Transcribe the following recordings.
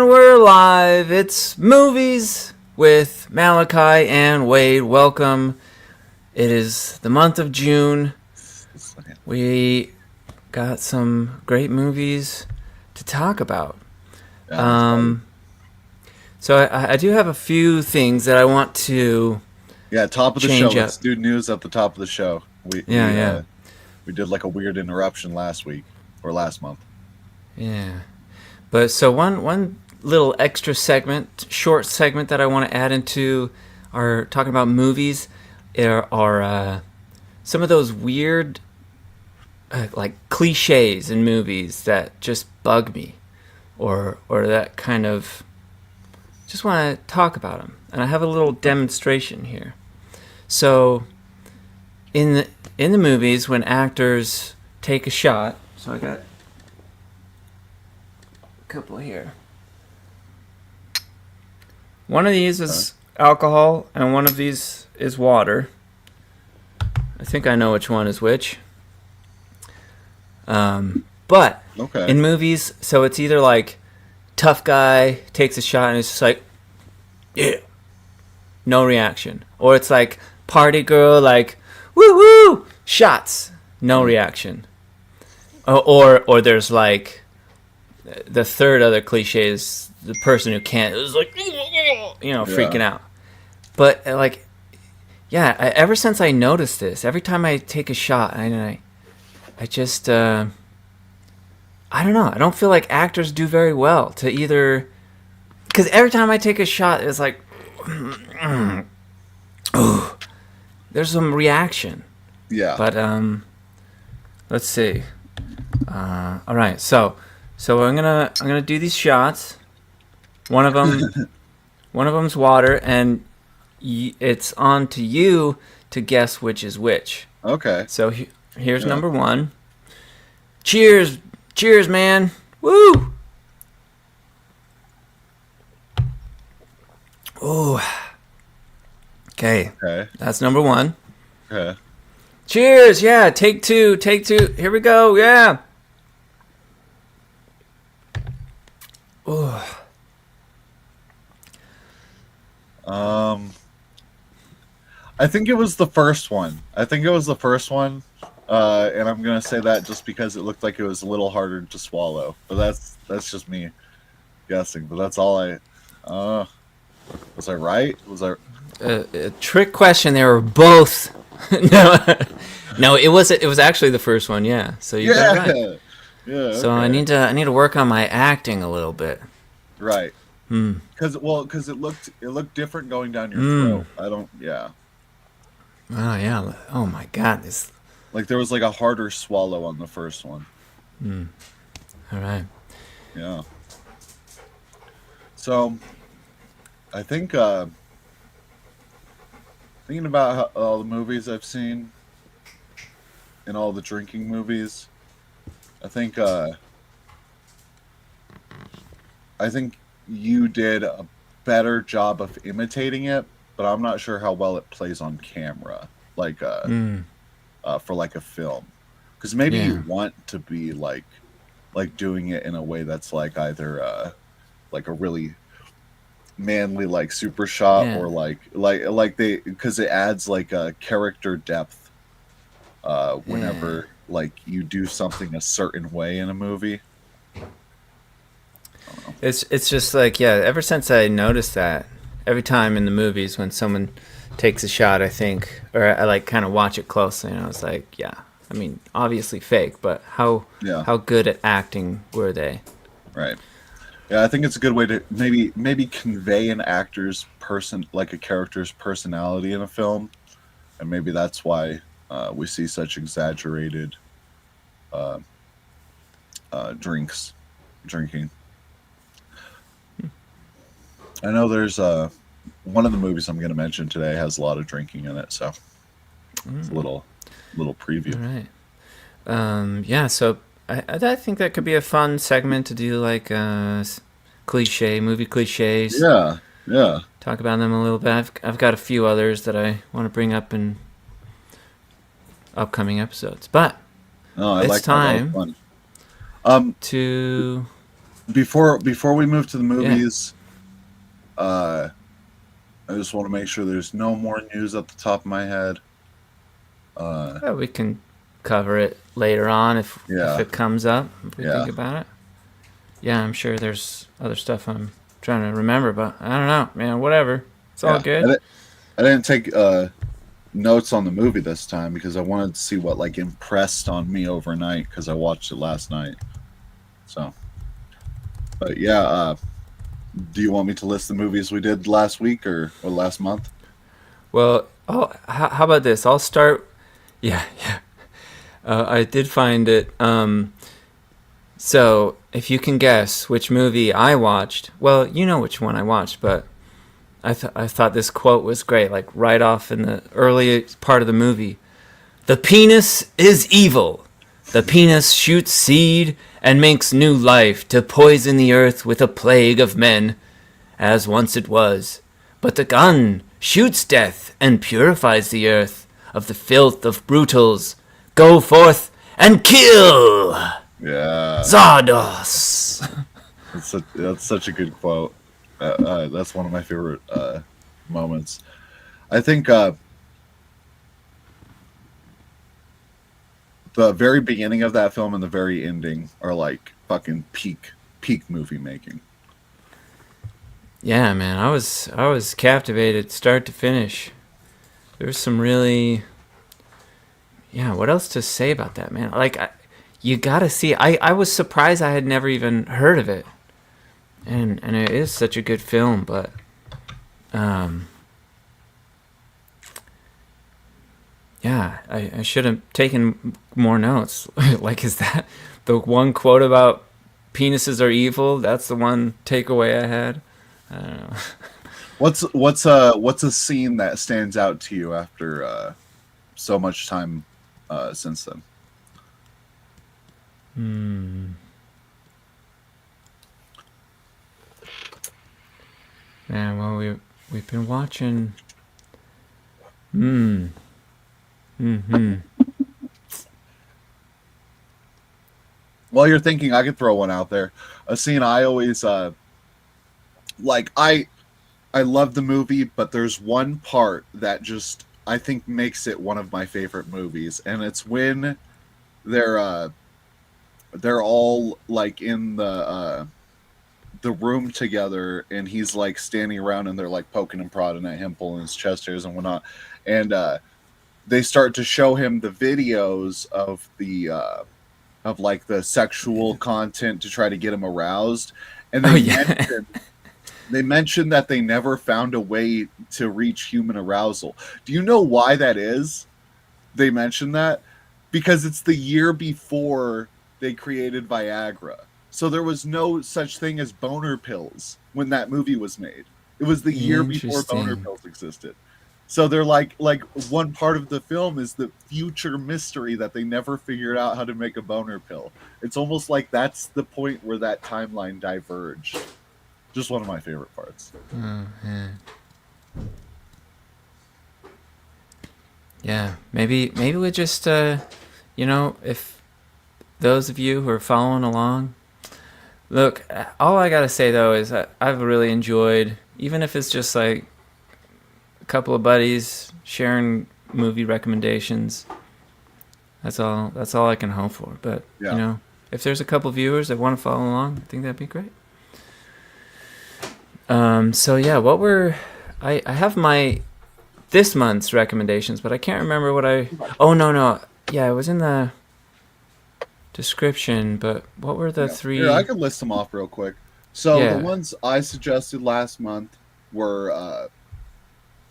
And we're live. It's Movies with Maliki and Wade. Welcome. It is the month of June. We got some great movies to talk about. So I do have a few things that I want to top of the show. up. Let's do news at the top of the show. We did like a weird interruption last week or last month. Yeah. But so one little extra segment, short segment that I want to add into our talking about movies are some of those weird like cliches in movies that just bug me, or that kind of just want to talk about them. And I have a little demonstration here. So in the movies, when actors take a shot, so I got couple here. One of these is alcohol and one of these is water. I think I know which one is which. But in movies, so it's either like tough guy takes a shot and it's just like, yeah, no reaction, or it's like party girl like woo woo shots, no reaction, or there's like the third other cliche is the person who can't is like freaking out. But like, ever since I noticed this, every time I take a shot, I just I don't know. I don't feel like actors do very well to either, because every time I take a shot, it's like there's some reaction. Yeah. But let's see. All right, so I'm gonna do these shots. One of them's water, and it's on to you to guess which is which. Okay. So here's number one. Cheers, man! Woo! Ooh. Okay. That's number one. Okay. Cheers! Yeah, take two. Here we go. Yeah. Ooh. I think it was the first one. And I'm gonna say that just because it looked like it was a little harder to swallow. But that's just me guessing. But that's all I. Was I right? Was I? A trick question. They were both. No, it was actually the first one. Yeah. So you got it right. Yeah. So I need to work on my acting a little bit. Right. Because it looked different going down your throat. Oh yeah. Oh my God. This. Like there was like a harder swallow on the first one. All right. Yeah. So, I think thinking about all the movies I've seen and all the drinking movies, I think you did a better job of imitating it, but I'm not sure how well it plays on camera, like for like a film, because maybe you want to be like doing it in a way that's like either like a really manly like super shot or like they, because it adds like a character depth whenever like you do something a certain way in a movie. It's just like, ever since I noticed that, every time in the movies when someone takes a shot, I think, or I like kind of watch it closely, and I was like, I mean, obviously fake, but how good at acting were they? Right. Yeah, I think it's a good way to maybe convey an actor's like a character's personality in a film, and maybe that's why we see such exaggerated drinking. I know there's one of the movies I'm going to mention today has a lot of drinking in it, so it's a little preview. All right. So I think that could be a fun segment to do, like movie cliches. Yeah. Talk about them a little bit. I've got a few others that I want to bring up in upcoming episodes, but it's time to before we move to the movies, I just want to make sure there's no more news at the top of my head. Yeah, we can cover it later on if it comes up, if we think about it. Yeah, I'm sure there's other stuff I'm trying to remember, but I don't know, man. Whatever. It's all good. I didn't take notes on the movie this time because I wanted to see what like impressed on me overnight because I watched it last night. So, but yeah, do you want me to list the movies we did last week or last month? Well, how about this? I'll start. Yeah. I did find it. So, if you can guess which movie I watched, well, you know which one I watched, but I thought this quote was great, like right off in the early part of the movie. The penis is evil. The penis shoots seed and makes new life to poison the earth with a plague of men, as once it was. But the gun shoots death and purifies the earth of the filth of brutals. Go forth and kill! Yeah. Zardos! That's such a good quote. That's one of my favorite moments. I think the very beginning of that film and the very ending are like fucking peak movie making. Yeah, man, I was captivated start to finish. There's some really, what else to say about that, man? Like, you gotta see. I was surprised I had never even heard of it, and it is such a good film, but I should have taken more notes. Like, is that the one quote about penises are evil? That's the one takeaway I had. I don't know. What's a scene that stands out to you after so much time since then? Man, well, we've been watching. While you're thinking, I could throw one out there. A scene I always like. I love the movie, but there's one part that just I think makes it one of my favorite movies, and it's when they're all like in the room together, and he's like standing around, and they're like poking and prodding at him, pulling his chest hairs and whatnot, and they start to show him the videos of the of like the sexual content to try to get him aroused, and they mentioned that they never found a way to reach human arousal. Do you know why that is? They mentioned that because it's the year before they created Viagra. So there was no such thing as boner pills when that movie was made. It was the year before boner pills existed. So they're like one part of the film is the future mystery that they never figured out how to make a boner pill. It's almost like that's the point where that timeline diverged. Just one of my favorite parts. Oh, yeah. Yeah, maybe we just if those of you who are following along, look, all I gotta say though is I've really enjoyed, even if it's just like a couple of buddies sharing movie recommendations. That's all I can hope for. But if there's a couple of viewers that want to follow along, I think that'd be great. So yeah, I have my this month's recommendations, but I can't remember what yeah, it was in the description, but what were the three? Here, I can list them off real quick. So the ones I suggested last month were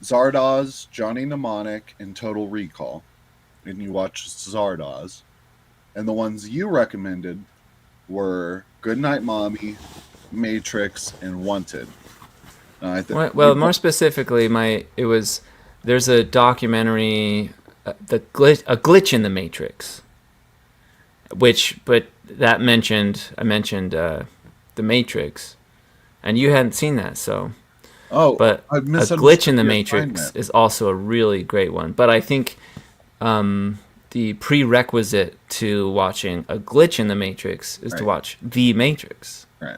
Zardoz, Johnny Mnemonic, and Total Recall. And you watched Zardoz. And the ones you recommended were Goodnight Mommy, Matrix, and Wanted. More specifically, there's a documentary, a glitch in the Matrix, but I mentioned the Matrix, and you hadn't seen that, so. But a glitch in the Matrix is also a really great one. But I think the prerequisite to watching a glitch in the Matrix is to watch The Matrix. Right.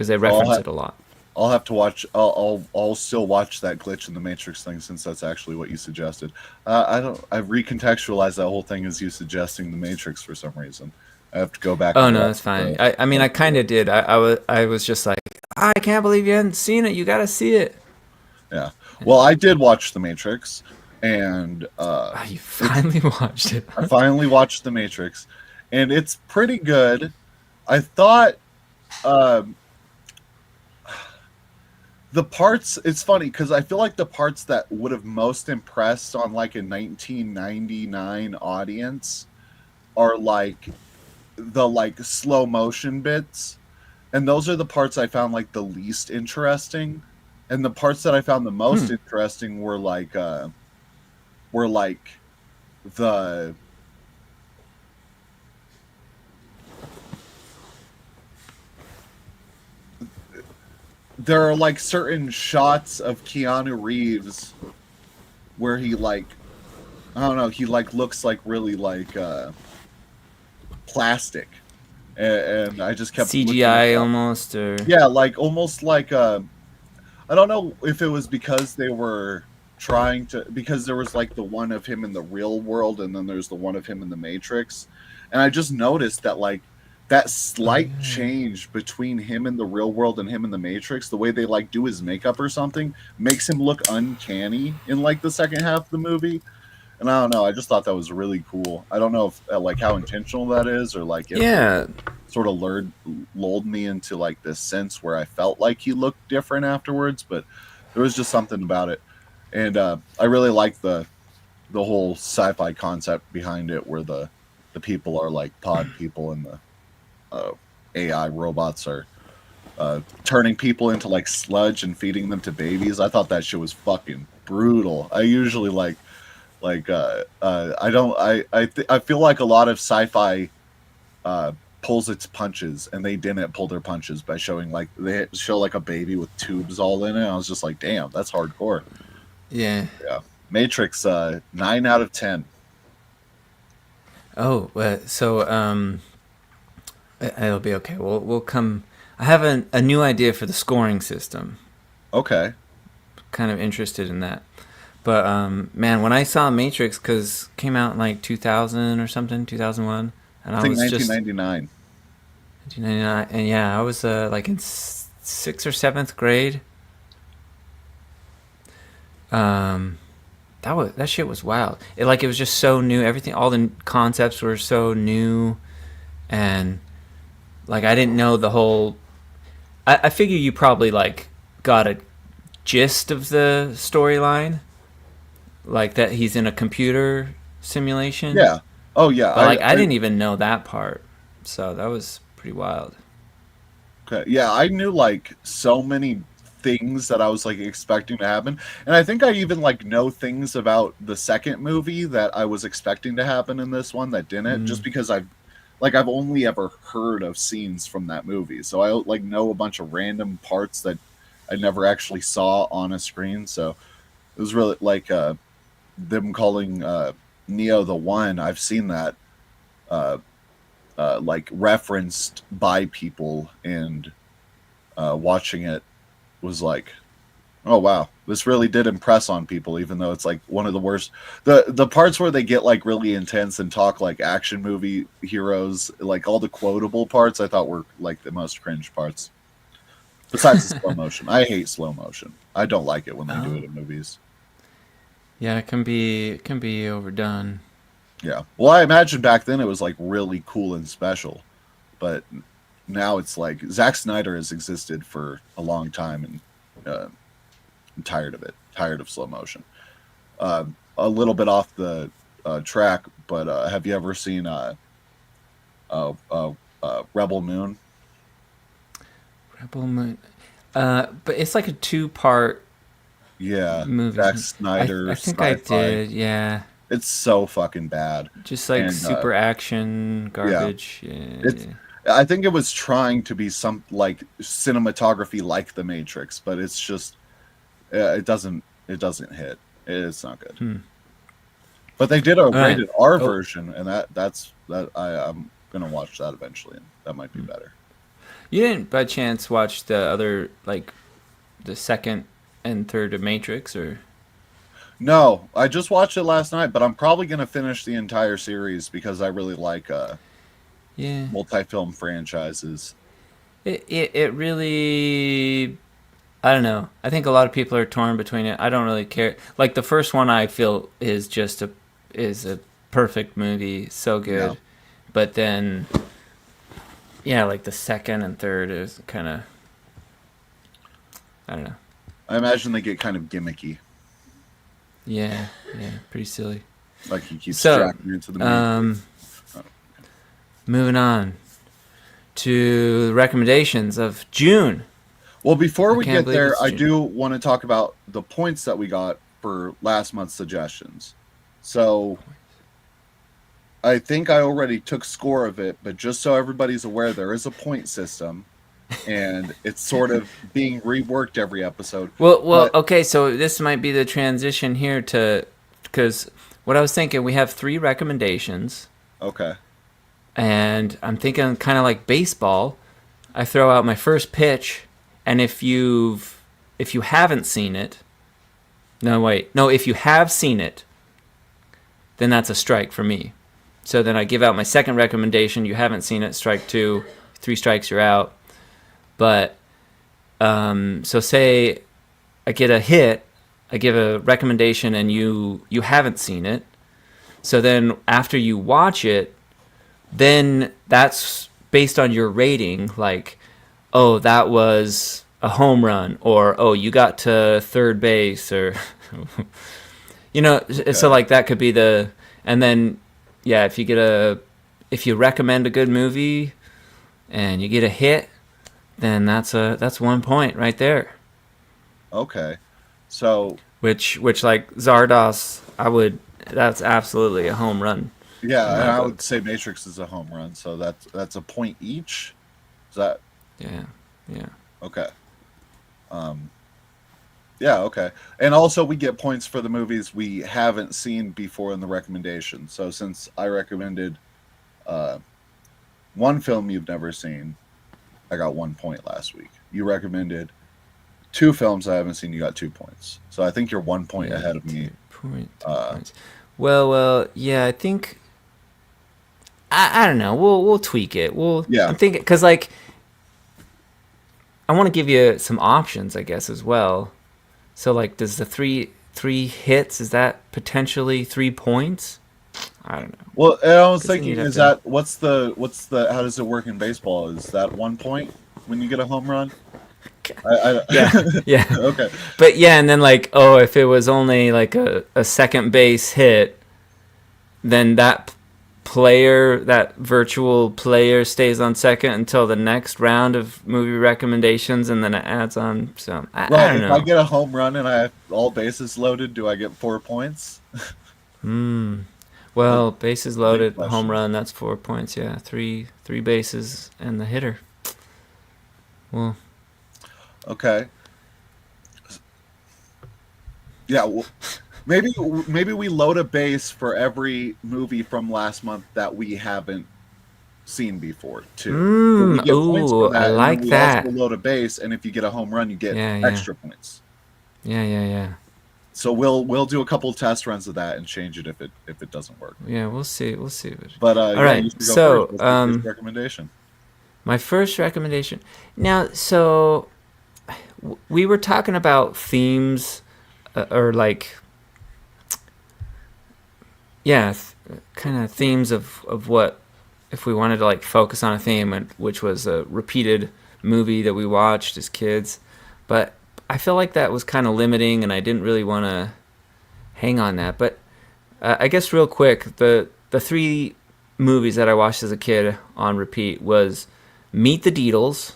because they I'll reference ha- it a lot. I'll have to watch. I'll still watch that glitch in the Matrix thing since that's actually what you suggested. I don't. I've recontextualized that whole thing as you suggesting the Matrix for some reason. I have to go back Oh and no, watch that's fine. the. I mean, I kind of did. I was just like, I can't believe you hadn't seen it. You got to see it. Yeah. Well, I did watch the Matrix, and Oh, you finally watched it. I finally watched the Matrix, and it's pretty good. I thought. Um, the parts, it's funny because I feel like the parts that would have most impressed on like a 1999 audience are like the like slow motion bits, and those are the parts I found like the least interesting, and the parts that I found the most interesting were like the there are like certain shots of Keanu Reeves where he like, I don't know, he like looks like really like plastic, and I just kept CGI almost, or yeah, like almost like I don't know if it was because they were trying to, because there was like the one of him in the real world and then there's the one of him in the Matrix, and I just noticed that like that slight change between him in the real world and him in the Matrix, the way they like do his makeup or something, makes him look uncanny in like the second half of the movie. And I don't know, I just thought that was really cool. I don't know if like how intentional that is, or like if yeah, sort of lulled me into like this sense where I felt like he looked different afterwards, but there was just something about it. And I really like the whole sci-fi concept behind it, where the people are like pod people and the AI robots are turning people into like sludge and feeding them to babies. I thought that shit was fucking brutal. I usually I feel like a lot of sci-fi pulls its punches, and they didn't pull their punches by showing like they show like a baby with tubes all in it. I was just like, damn, that's hardcore. yeah. Matrix 9 out of 10. Oh, so it'll be okay. We'll come. I have a new idea for the scoring system. Okay. Kind of interested in that. But man, when I saw Matrix, because came out in like 2000 or something, 2001, and I think was 1999. 1999, and yeah, I was like in sixth or seventh grade. That shit was wild. It was just so new. Everything, all the concepts were so new, and like I didn't know the whole. I figure you probably like got a gist of the storyline, like that he's in a computer simulation. Yeah. Oh yeah. But like I didn't even know that part, so that was pretty wild. Okay. Yeah, I knew like so many things that I was like expecting to happen, and I think I even like know things about the second movie that I was expecting to happen in this one that didn't, just because I've only ever heard of scenes from that movie, so I like know a bunch of random parts that I never actually saw on a screen. So it was really like them calling Neo the One. I've seen that like referenced by people, and watching it was like, oh wow, this really did impress on people, even though it's like one of the worst. The parts where they get like really intense and talk like action movie heroes, like all the quotable parts, I thought were like the most cringe parts. Besides the slow motion, I hate slow motion. I don't like it when they do it in movies. Yeah, it can be overdone. Yeah. Well, I imagine back then it was like really cool and special, but now it's like Zack Snyder has existed for a long time, and I'm tired of it. Tired of slow motion. A little bit off the track, but have you ever seen Rebel Moon? Rebel Moon. But it's like a two-part movie. Zack Snyder. I think sci-fi. I did. Yeah. It's so fucking bad. Just like super action garbage. Yeah. I think it was trying to be some like cinematography like The Matrix, but it's just it doesn't hit. It's not good. But they did a rated R version, and I'm gonna watch that eventually, and that might be better. You didn't by chance watch the other, like, the second and third of Matrix, or? No, I just watched it last night, but I'm probably gonna finish the entire series because I really like Yeah. multi-film franchises. It really, I don't know. I think a lot of people are torn between it. I don't really care. Like the first one, I feel is just a perfect movie, so good. Yeah. But then, yeah, like the second and third is kind of, I don't know. I imagine they get kind of gimmicky. Yeah, pretty silly. Like he keeps So, dragging you into the main. moving on to the recommendations of June. Well, before we get there, I June. do want to talk about the points that we got for last month's suggestions. So I think I already took score of it, but just so everybody's aware, there is a point system, and it's sort of being reworked every episode. Well, okay, so this might be the transition here to, because what I was thinking, we have 3 recommendations. Okay. And I'm thinking kind of like baseball. I throw out my first pitch, and if you haven't seen it, if you have seen it, then that's a strike for me. So then I give out my second recommendation. You haven't seen it, strike 2. 3 strikes, you're out. But so say I get a hit, I give a recommendation, and you haven't seen it. So then after you watch it, then that's based on your rating, like, oh, that was a home run, or oh, you got to third base, or Okay. so like that could be the, and then yeah, if you recommend a good movie and you get a hit, then that's 1 point right there. Okay. So Which like Zardos, that's absolutely a home run. yeah, and I book. would say Matrix is a home run, so that's a point each. Is that Yeah. okay? Yeah, okay. And also we get points for the movies we haven't seen before in the recommendation. So since I recommended one film you've never seen, I got 1 point last week. You recommended 2 films I haven't seen, you got 2 points. So I think you're 1 point ahead of me. Points. Well, yeah, I think I don't know. We'll tweak it. Yeah. I'm thinking because like I want to give you some options, I guess, as well. So like, does the three hits, is that potentially 3 points? I don't know. Well, and I was 'Cause then thinking, you'd have is to- that what's the how does it work in baseball? Is that 1 point when you get a home run? Yeah. Okay. But yeah, and then like, oh, if it was only like a second base hit, then that virtual player stays on second until the next round of movie recommendations, and then it adds on some. I don't If know. I get a home run and I have all bases loaded, do I get 4 points? Well, bases loaded, question. home run, that's 4 points. Yeah, three bases and the hitter. Well, Okay. Yeah, well, maybe we load a base for every movie from last month that we haven't seen before too. We get points for I and then like we that. also load a base, and if you get a home run, you get Yeah. extra points. Yeah. So we'll do a couple test runs of that and change it if it doesn't work. Yeah, we'll see. But All yeah, right, you should go so, first. What's your first recommendation? My first recommendation. Now, so we were talking about themes, or like, yeah, kind of themes of what, if we wanted to like focus on a theme, which was a repeated movie that we watched as kids. But I feel like that was kind of limiting, and I didn't really want to hang on that. But I guess real quick, the 3 movies that I watched as a kid on repeat was Meet the Deedles.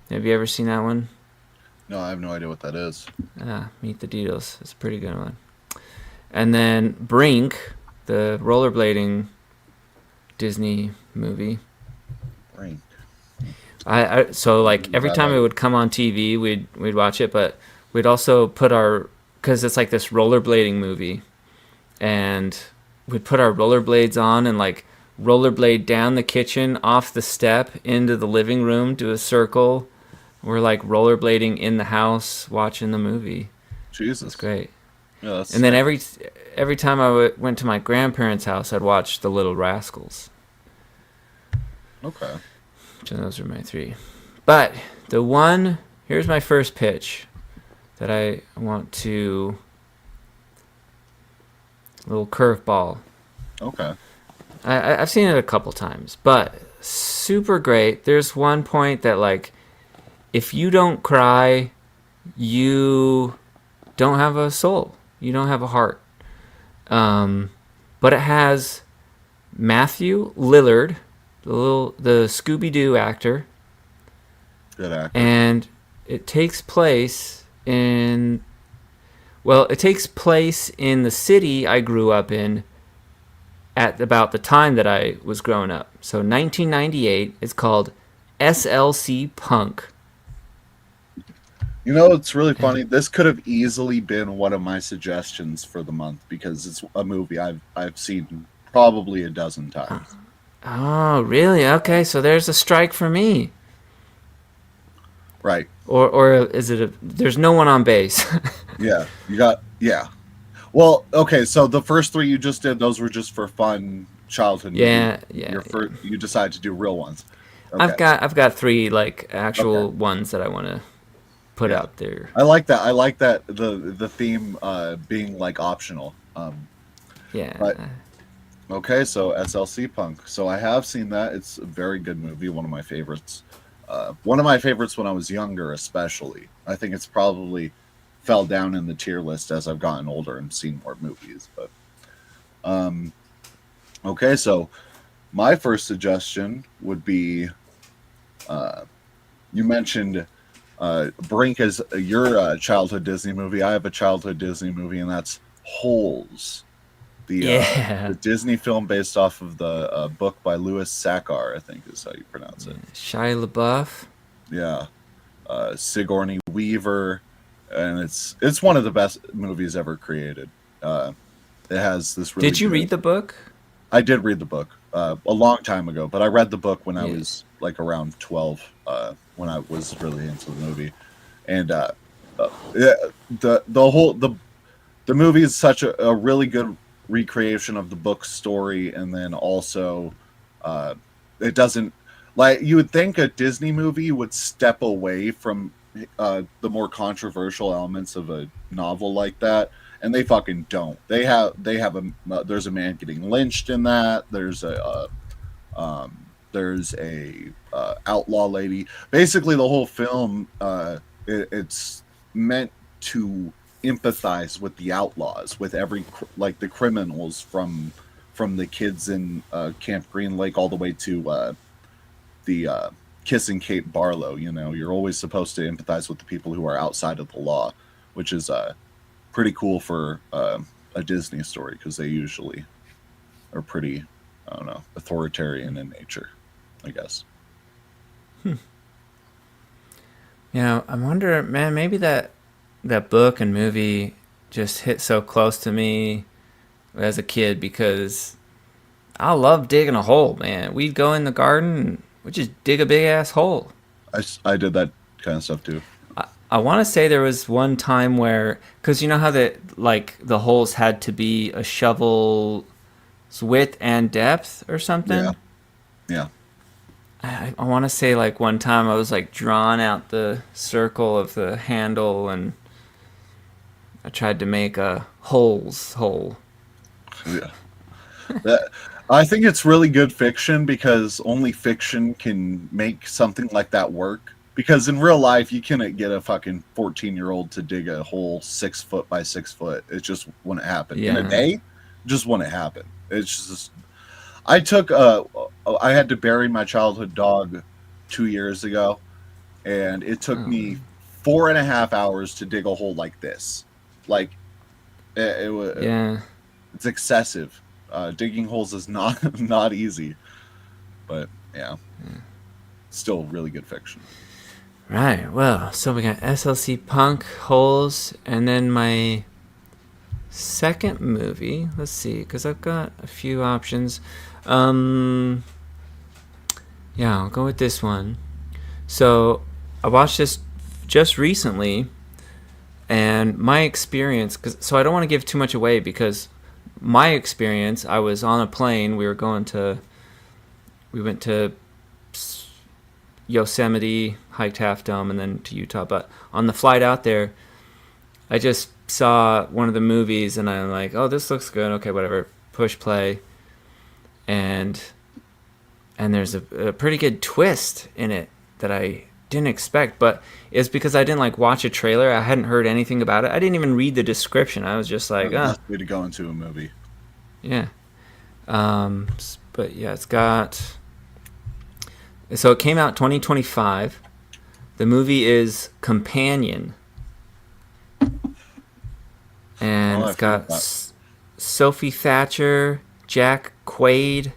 Have you ever seen that one? No, I have no idea what that is. Meet the Deedles. It's a pretty good one. And then Brink, the rollerblading Disney movie. Brink. So like every time it would come on TV, we'd watch it, but we'd also put because it's like this rollerblading movie, and we'd put our rollerblades on and like rollerblade down the kitchen, off the step, into the living room, do a circle. We're like rollerblading in the house, watching the movie. Jesus, it's great. Yeah, that's and then every time I went to my grandparents' house, I'd watch The Little Rascals. Okay. So those are my 3. But here's my first pitch that I want to, a little curveball. Okay. I've seen it a couple times, but super great. There's one point that, like, if you don't cry, you don't have a soul. You don't have a heart. But it has Matthew Lillard, the Scooby-Doo actor. Good actor. And it takes place in the city I grew up in at about the time that I was growing up. So 1998. It's called SLC Punk. You know, it's really funny. This could have easily been one of my suggestions for the month because it's a movie I've seen probably a dozen times. Oh, really? Okay, so there's a strike for me. Right. Or is it there's no one on base? Yeah. Well, okay, so the first 3 you just did, those were just for fun childhood movies. Yeah. You decided to do real ones. Okay. I've got 3 like actual ones that I want to put out there. I like that. The theme being like optional. But, okay, so SLC Punk. So I have seen that. It's a very good movie. One of my favorites. One of my favorites when I was younger, especially. I think it's probably fell down in the tier list as I've gotten older and seen more movies. But okay, so my first suggestion would be you mentioned Brink as your childhood Disney movie. I have a childhood Disney movie, and that's Holes. The Disney film based off of the book by Louis Sachar, I think is how you pronounce it. Shia LaBeouf. Yeah. Sigourney Weaver. And it's one of the best movies ever created. It has this really Did you read the book? I did read the book a long time ago, but I read the book when I was like around 12 when I was really into the movie. And the movie is such a really good recreation of the book's story, and then also it doesn't, like, you would think a Disney movie would step away from the more controversial elements of a novel like that, and they fucking don't. There's a man getting lynched in that. There's a outlaw lady. Basically, the whole film it's meant to empathize with the outlaws, with the criminals from the kids in Camp Green Lake all the way to the Kissing Kate Barlow. You know, you're always supposed to empathize with the people who are outside of the law, which is pretty cool for a Disney story, because they usually are pretty, I don't know, authoritarian in nature, I guess. Yeah, I wonder, man, maybe that book and movie just hit so close to me as a kid, because I love digging a hole, man. We'd go in the garden and we'd just dig a big ass hole. I did that kind of stuff too. I want to say there was one time where, because you know how the holes had to be a shovel's width and depth or something? Yeah. I want to say like one time I was like drawing out the circle of the handle, and I tried to make a holes hole. Yeah. I think it's really good fiction, because only fiction can make something like that work. Because in real life, you can't get a fucking 14-year-old to dig a hole 6 foot by 6 foot. It just wouldn't happen. Yeah. In a day, just wouldn't happen. It's just... I had to bury my childhood dog 2 years ago, and it took me 4.5 hours to dig a hole like this. Like, it was... Yeah. It's excessive. Digging holes is not easy. But, yeah. Still really good fiction. Right, well, so we got SLC Punk, Holes, and then my second movie, let's see, because I've got a few options. Um, yeah, I'll go with this one. So I watched this just recently, and my experience. So I don't want to give too much away because my experience. I was on a plane. We went to Yosemite, hiked Half Dome, and then to Utah. But on the flight out there, I just saw one of the movies, and I'm like, "Oh, this looks good. Okay, whatever." Push play, and there's a pretty good twist in it that I didn't expect. But it's because I didn't like watch a trailer. I hadn't heard anything about it. I didn't even read the description. I was just like, That's way to go into a movie. Yeah. But yeah, it's got. So it came out 2025. The movie is Companion. And it's got Sophie Thatcher, Jack Quaid.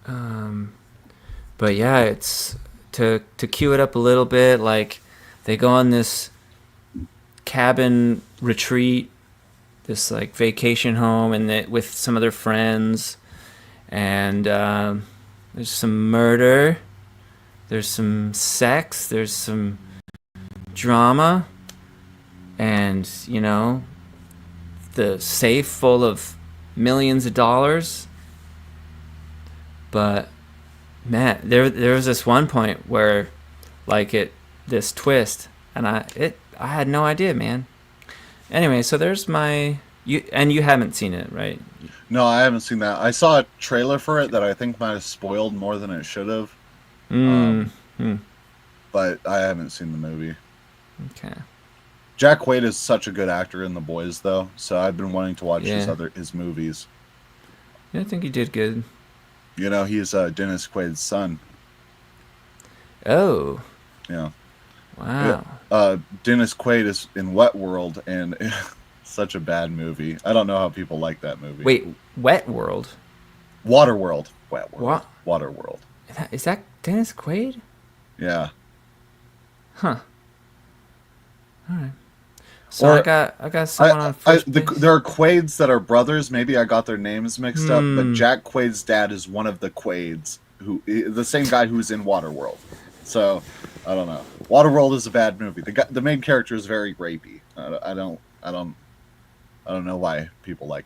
But yeah, it's to cue it up a little bit. Like they go on this cabin retreat, this like vacation home, and with some of their friends, and there's some murder, there's some sex, there's some drama, and the safe full of millions of dollars. But man, there was this one point where like this twist, and I had no idea, man. Anyway, so there's you haven't seen it, right? No, I haven't seen that. I saw a trailer for it that I think might have spoiled more than it should have. But I haven't seen the movie. Okay. Jack Quaid is such a good actor in The Boys, though, so I've been wanting to watch his movies. Yeah, I think he did good. He's Dennis Quaid's son. Oh. Yeah. Wow. Dennis Quaid is in Wet World, and such a bad movie. I don't know how people like that movie. Wait, Wet World? Waterworld. Wet World. What? Waterworld. Is that Dennis Quaid? Yeah. Huh. All right. So I got someone on first base. There are Quaids that are brothers. Maybe I got their names mixed up, but Jack Quaid's dad is one of the Quaids, the same guy who's in Waterworld. So I don't know. Waterworld is a bad movie. The main character is very rapey. I don't know why people like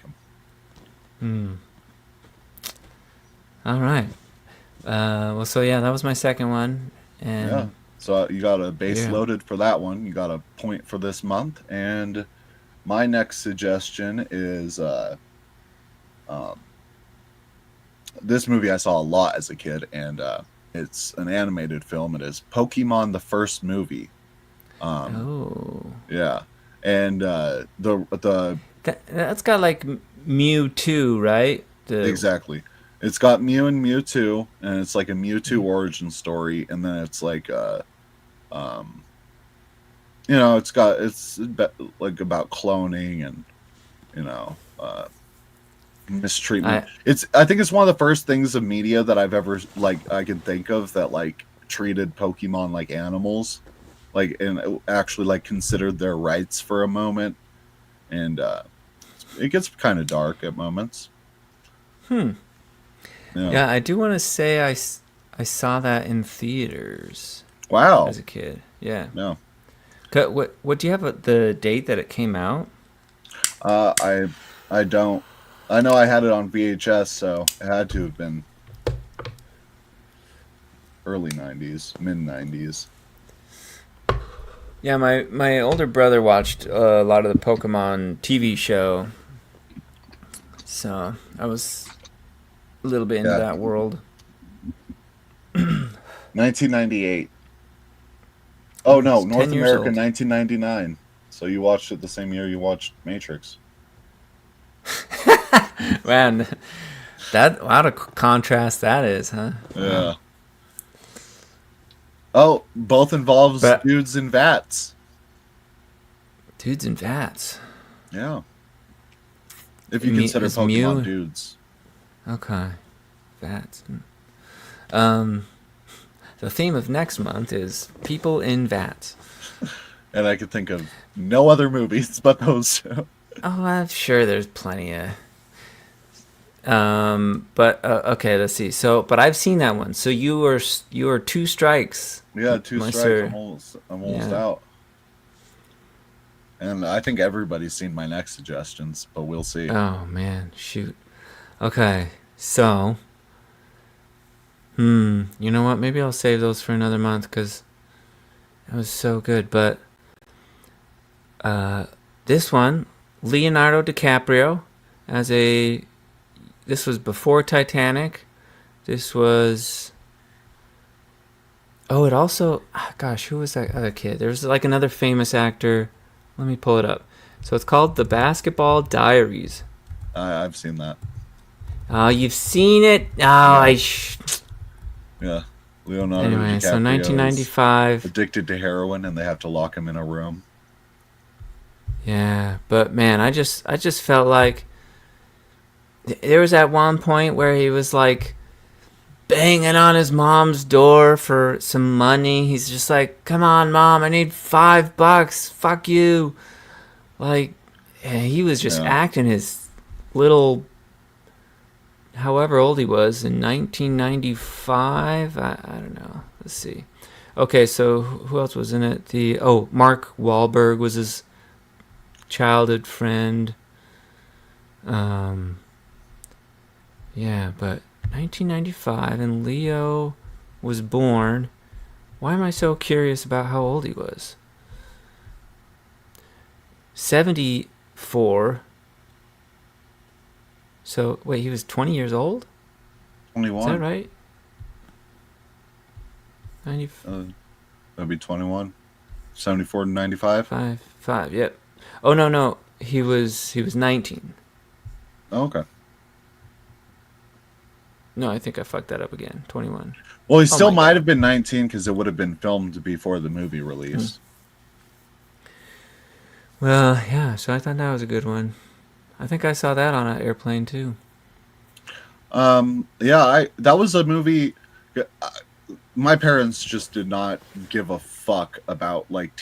him. All right. Well, so yeah, that was my second one, and yeah. So you got a base loaded for that one. You got a point for this month. And my next suggestion is this movie I saw a lot as a kid, and it's an animated film. It is Pokémon the first movie. Yeah. And that's got like Mewtwo, right? Exactly. It's got Mew and Mewtwo, and it's like a Mewtwo origin story, and then it's like it's like about cloning and mistreatment. I think it's one of the first things of media that I've ever I can think of that like treated Pokemon like animals, and actually considered their rights for a moment, and it gets kind of dark at moments. Yeah, I do want to say I saw that in theaters. Wow. As a kid, yeah. No. What do you have the date that it came out? I don't. I know I had it on VHS, so it had to have been early 90s, mid 90s. Yeah, my older brother watched a lot of the Pokemon TV show, so I was a little bit into that world. 1998. Oh no, North America, old. 1999. So you watched it the same year you watched Matrix. Man, what a contrast that is, huh? Yeah. Oh, both involves dudes in vats. Dudes in vats. Yeah. If you consider Pokemon dudes. Okay. Vats. The theme of next month is people in vats. And I could think of no other movies but those two. Oh, I'm sure there's plenty of But okay, let's see. So, but I've seen that one. So you were two strikes. Yeah, two strikes. Sir. I'm almost out. And I think everybody's seen my next suggestions, but we'll see. Oh man, shoot. Okay, so, you know what? Maybe I'll save those for another month because it was so good. But this one, Leonardo DiCaprio, this was before Titanic. This was. Oh, it also. Gosh, who was that other kid? There's like another famous actor. Let me pull it up. So it's called The Basketball Diaries. I've seen that. Oh, you've seen it? Oh, Yeah. Yeah. Leonardo Anyway, DiCaprio so 1995. is addicted to heroin, and they have to lock him in a room. Yeah, but man, I just felt like there was at one point where he was like banging on his mom's door for some money. He's just like, "Come on, mom, I need $5. Fuck you." Like, yeah, he was just acting his little, however old he was in 1995. I don't know. Let's see. Okay, so who else was in it? Mark Wahlberg was his childhood friend. Yeah, but 1995, and Leo was born. Why am I so curious about how old he was? 74. So, wait, he was 20 years old? 21. Is that right? 90, that'd be 21. 74 to 95. 5, yep. Oh, no. He was 19. Oh, okay. No, I think I fucked that up again. 21. Well, he still might have been 19 because it would have been filmed before the movie release. Well, yeah, so I thought that was a good one. I think I saw that on an airplane too. That was a movie. My parents just did not give a fuck about like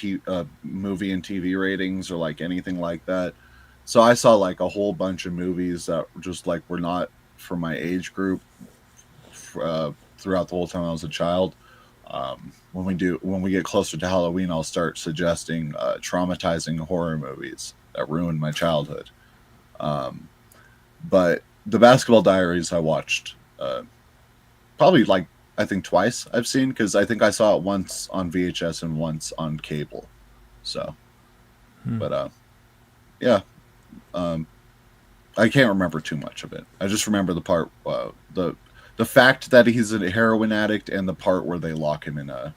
movie and TV ratings or like anything like that. So I saw like a whole bunch of movies that just like were not for my age group throughout the whole time I was a child. When we get closer to Halloween, I'll start suggesting traumatizing horror movies that ruined my childhood. But the Basketball Diaries I watched probably like I think twice I've seen, because I think I saw it once on VHS and once on cable. So, but I can't remember too much of it. I just remember the part, the fact that he's a heroin addict, and the part where they lock him in a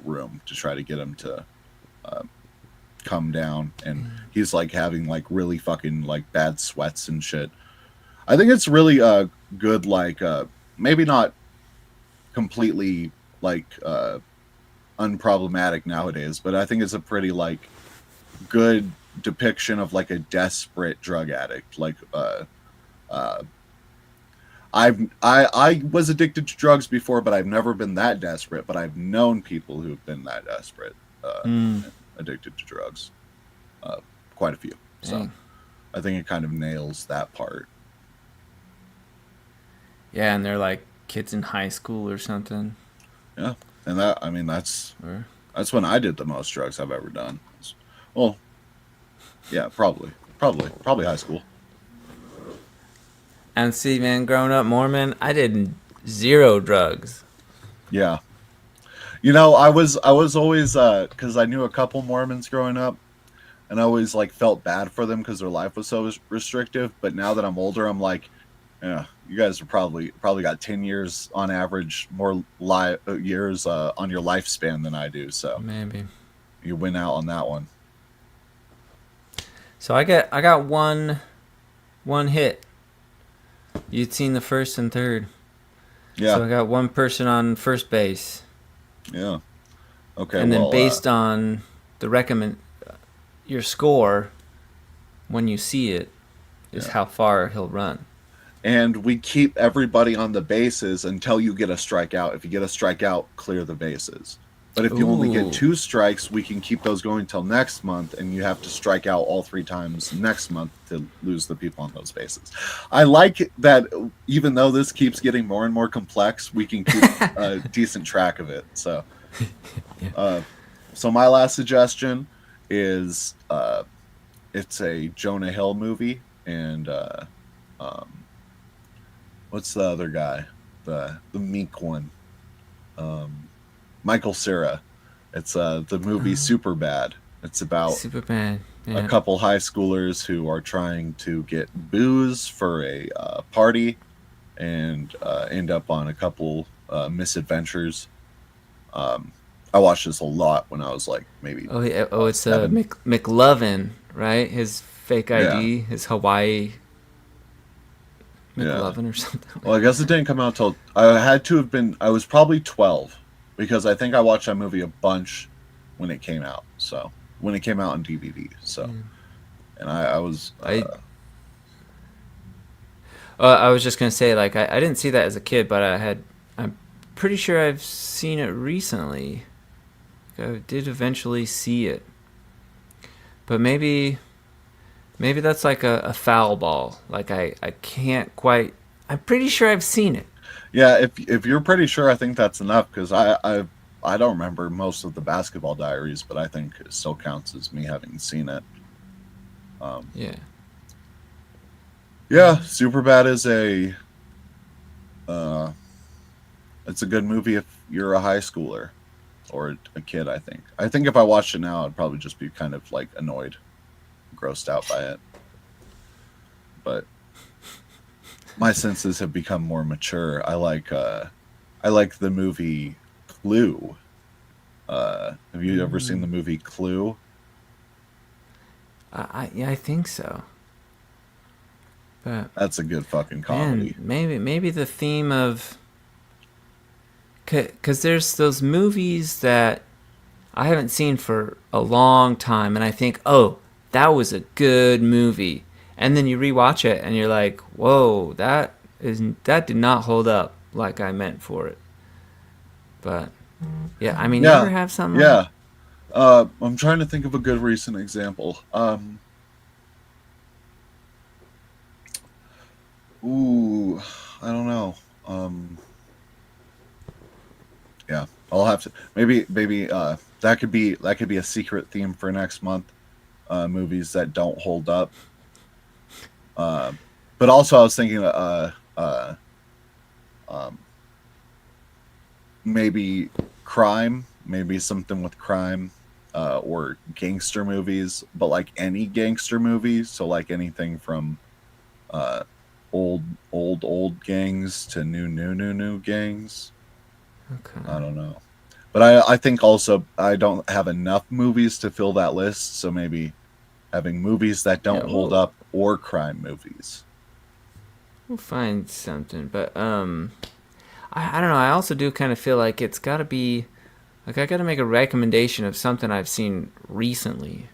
room to try to get him to come down, and he's like having like really fucking like bad sweats and shit. I think it's really good, like maybe not completely like unproblematic nowadays, but I think it's a pretty like good depiction of like a desperate drug addict. Like I was addicted to drugs before, but I've never been that desperate. But I've known people who've been that desperate, addicted to drugs, quite a few. So I think it kind of nails that part. Yeah, and they're like kids in high school or something. Yeah, and that's when I did the most drugs I've ever done. Well, yeah, probably high school. And see, man, growing up Mormon, I did 0 drugs. Yeah, I was always because I knew a couple Mormons growing up, and I always like felt bad for them because their life was so restrictive. But now that I'm older, I'm like, yeah, you guys are probably got 10 years on average more years on your lifespan than I do. So maybe you win out on that one. So I got one hit. You'd seen the first and third. Yeah. So I got one person on first base. Yeah. Okay. And then based on the your score when you see it is how far he'll run. And we keep everybody on the bases until you get a strikeout. If you get a strikeout, clear the bases. But if you only get Ooh. 2 strikes, we can keep those going till next month, and you have to strike out all 3 times next month to lose the people on those bases. I like that even though this keeps getting more and more complex, we can keep a decent track of it. So, so my last suggestion is it's a Jonah Hill movie, and what's the other guy, the meek one, Michael Cera. It's the movie Superbad. It's about Superbad. a Yeah. couple high schoolers who are trying to get booze for a party and end up on a couple misadventures. I watched this a lot when I was like maybe It's 7. McLovin, right? His fake ID, Yeah. his Hawaii Yeah. McLovin or something. Well, I guess it didn't come out till I had to have been. I was probably 12 because I think I watched that movie a bunch when it came out. So when it came out on DVD. So, and I was. I was just gonna say, like, I didn't see that as a kid, but I'm pretty sure I've seen it recently. I did eventually see it, but maybe that's like a foul ball. Like I can't quite. I'm pretty sure I've seen it. Yeah, if you're pretty sure, I think that's enough because I don't remember most of the Basketball Diaries, but I think it still counts as me having seen it. Yeah. Yeah, Superbad is it's a good movie if you're a high schooler or a kid. I think if I watched it now, I'd probably just be kind of like annoyed, grossed out by it. But my senses have become more mature. I like the movie Clue. Have you ever seen the movie Clue? I think so. But That's a good fucking comedy. man, maybe the theme of, because there's those movies that I haven't seen for a long time, and I think, oh, that was a good movie, and then you rewatch it, and you're like, whoa, that did not hold up like I meant for it. But yeah, I mean, you ever have something? Yeah. I'm trying to think of a good recent example. Ooh, I don't know. Yeah, I'll have to maybe that could be a secret theme for next month. Movies that don't hold up. But also I was thinking maybe crime, maybe something with crime, or gangster movies, but like any gangster movie, so like anything from old gangs to new gangs. Okay. I don't know, but I think also I don't have enough movies to fill that list, so maybe having movies that don't hold up or crime movies. We'll find something, but I don't know. I also do kind of feel like it's got to be, like, I got to make a recommendation of something I've seen recently,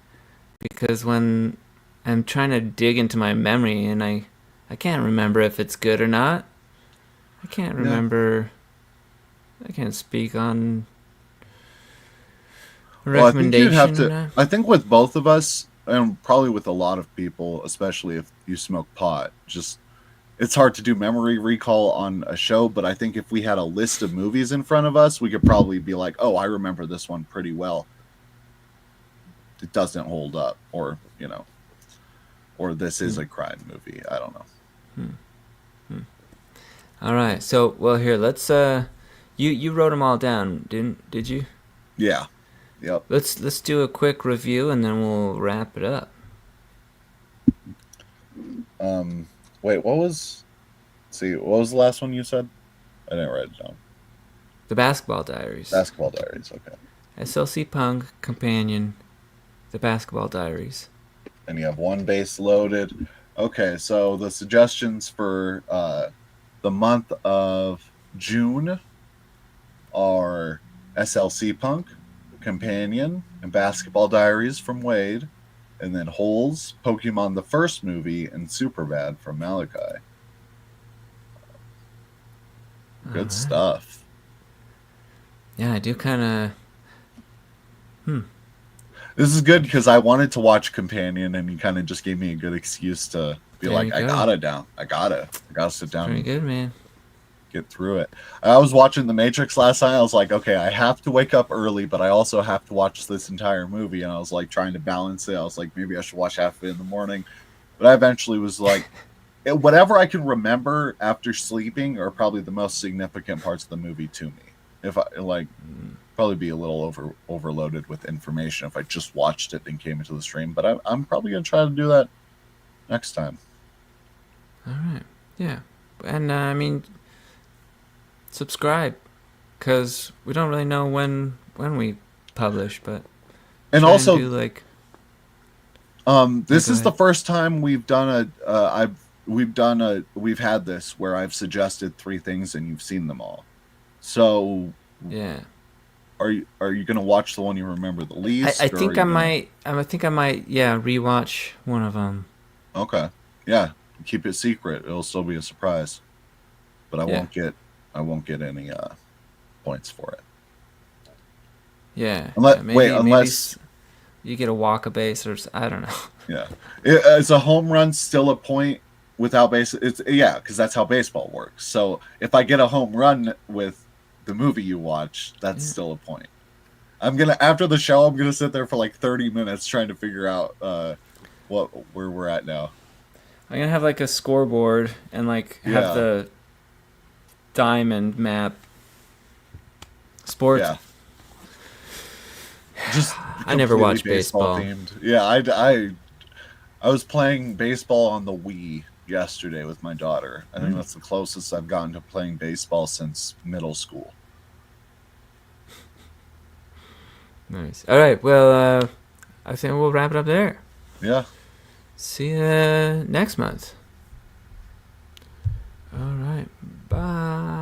because when I'm trying to dig into my memory and I can't remember if it's good or not. I can't remember. I can't speak on a recommendation. Well, I think you'd have to. I think with both of us, and probably with a lot of people, especially if you smoke pot, just it's hard to do memory recall on a show. But I think if we had a list of movies in front of us, we could probably be like, "Oh, I remember this one pretty well." It doesn't hold up, or or this is a crime movie. I don't know. All right, so well here let's you wrote them all down, did you? Yeah. Yep. Let's do a quick review and then we'll wrap it up. Wait, what was the last one you said? I didn't write it down. The Basketball Diaries. Basketball Diaries, okay. SLC Punk, Companion, The Basketball Diaries. And you have one base loaded. Okay, so the suggestions for the month of June are SLC Punk, Companion, and Basketball Diaries from Wade, and then Holes, Pokémon the first movie, and Superbad from Maliki. Good stuff. Yeah, I do kind of. This is good because I wanted to watch Companion, and you kind of just gave me a good excuse to be There you like, go. I gotta sit down Pretty and good, man. get through it. I was watching The Matrix last night. I was like, okay, I have to wake up early, but I also have to watch this entire movie. And I was like trying to balance it. I was like, maybe I should watch half of it in the morning. But I eventually was like, whatever I can remember after sleeping are probably the most significant parts of the movie to me. If I like, probably be a little overloaded with information if I just watched it and came into the stream. But I'm probably gonna try to do that next time. All right. Yeah. And I mean, subscribe, because we don't really know when we publish, but And try also, and do like. this Go is the ahead. first time we've done we've had this where I've suggested 3 things and you've seen them all. So Yeah. are you gonna watch the one you remember the least? I Or think are I you gonna... might. I think I might. Yeah, rewatch one of them. Okay, yeah, keep it secret. It'll still be a surprise, but I Yeah. won't get any points for it. Yeah. Unless Maybe unless you get a walk a base, or I don't know. yeah, is a home run still a point without base? It's because that's how baseball works. So if I get a home run with the movie you watch, that's still a point. After the show, I'm gonna sit there for like 30 minutes trying to figure out where we're at now. I'm gonna have like a scoreboard and like have the diamond map. Sports. Yeah. Just I never completely watched baseball. themed. Yeah, I was playing baseball on the Wii yesterday with my daughter. I think that's the closest I've gotten to playing baseball since middle school. Nice. All right. Well, I think we'll wrap it up there. Yeah. See you next month. All right. Bye.